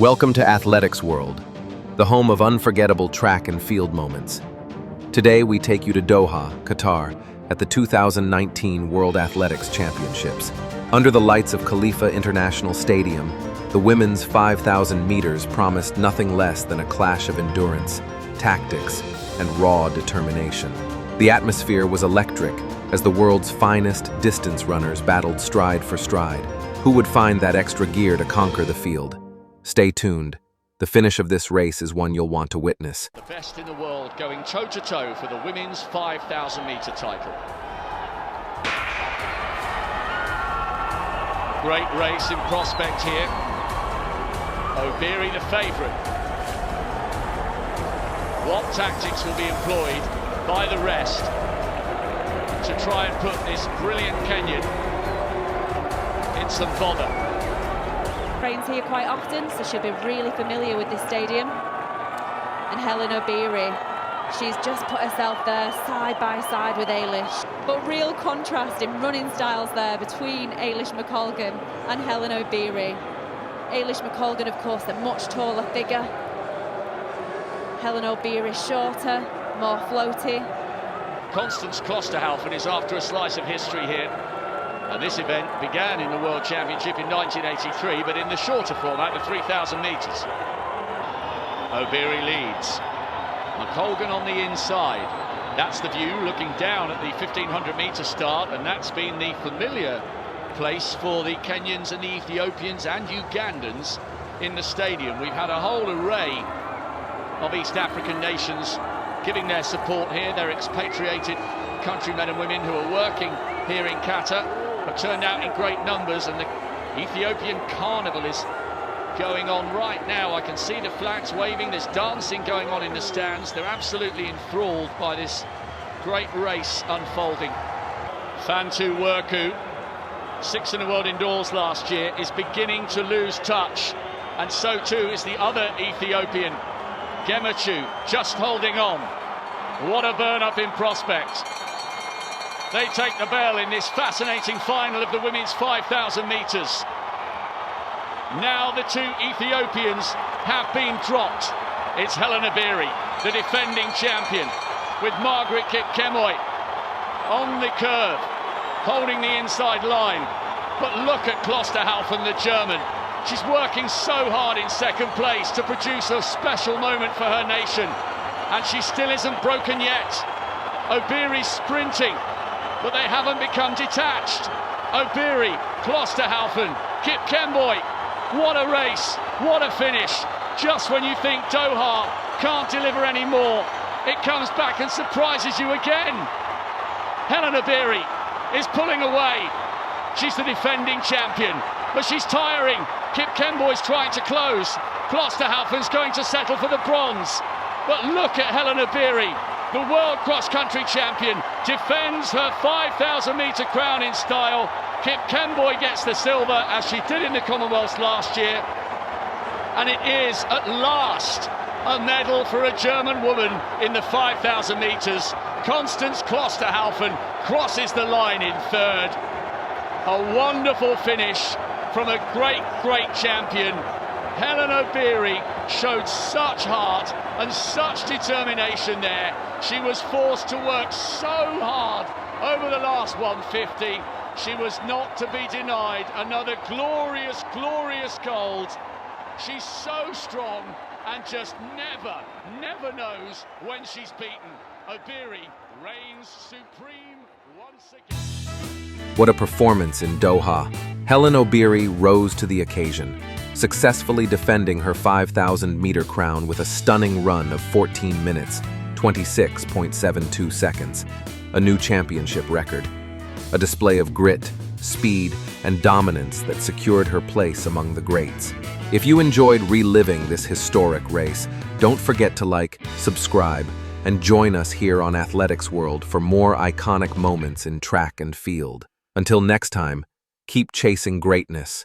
Welcome to Athletics World, the home of unforgettable track and field moments. Today we take you to Doha, Qatar, at the 2019 World Athletics Championships. Under the lights of Khalifa International Stadium, the women's 5,000 meters promised nothing less than a clash of endurance, tactics, and raw determination. The atmosphere was electric as the world's finest distance runners battled stride for stride. Who would find that extra gear to conquer the field? Stay tuned. The finish of this race is one you'll want to witness. The best in the world going toe-to-toe for the women's 5,000-meter title. Great race in prospect here. Obiri the favourite. What tactics will be employed by the rest to try and put this brilliant Kenyan in some bother? Trains here quite often, so she'll be really familiar with this stadium. And Hellen Obiri, she's just put herself there side by side with Eilish. But real contrast in running styles there between Eilish McColgan and Hellen Obiri. Eilish McColgan, of course, a much taller figure. Hellen Obiri shorter, more floaty. Constance Klosterhalfen is after a slice of history here. And this event began in the World Championship in 1983, but in the shorter format, the 3,000 metres. Obiri leads. McColgan on the inside. That's the view, looking down at the 1,500-metre start, and that's been the familiar place for the Kenyans and the Ethiopians and Ugandans in the stadium. We've had a whole array of East African nations giving their support here. They're expatriated countrymen and women who are working here in Qatar, have turned out in great numbers, and the Ethiopian carnival is going on right now. I can see the flags waving, there's dancing going on in the stands. They're absolutely enthralled by this great race unfolding. Fantu Werku, sixth in the world indoors last year, is beginning to lose touch, and so too is the other Ethiopian, Gemachu, just holding on. What a burn-up in prospect. They take the bell in this fascinating final of the women's 5,000 metres. Now the two Ethiopians have been dropped. It's Hellen Obiri, the defending champion, with Margaret Kipkemboy on the curve, holding the inside line. But look at Klosterhalfen, the German. She's working so hard in second place to produce a special moment for her nation. And she still isn't broken yet. Obiri's sprinting, but they haven't become detached. Obiri, Klosterhalfen, Kipkemboy. What a race, what a finish. Just when you think Doha can't deliver any more, it comes back and surprises you again. Hellen Obiri is pulling away. She's the defending champion, but she's tiring. Kipkemboy's trying to close. Klosterhalfen's going to settle for the bronze. But look at Hellen Obiri, the world cross-country champion, defends her 5,000-metre crown in style. Kipkemboy gets the silver, as she did in the Commonwealths last year. And it is, at last, a medal for a German woman in the 5,000 metres. Constance Klosterhalfen crosses the line in third. A wonderful finish from a great, great champion. Hellen Obiri showed such heart and such determination there. She was forced to work so hard over the last 150. She was not to be denied another glorious, glorious gold. She's so strong and just never knows when she's beaten. Obiri reigns supreme once again. What a performance in Doha. Hellen Obiri rose to the occasion, successfully defending her 5,000-meter crown with a stunning run of 14 minutes, 26.72 seconds, a new championship record. A display of grit, speed, and dominance that secured her place among the greats. If you enjoyed reliving this historic race, don't forget to like, subscribe, and join us here on Athletics World for more iconic moments in track and field. Until next time, keep chasing greatness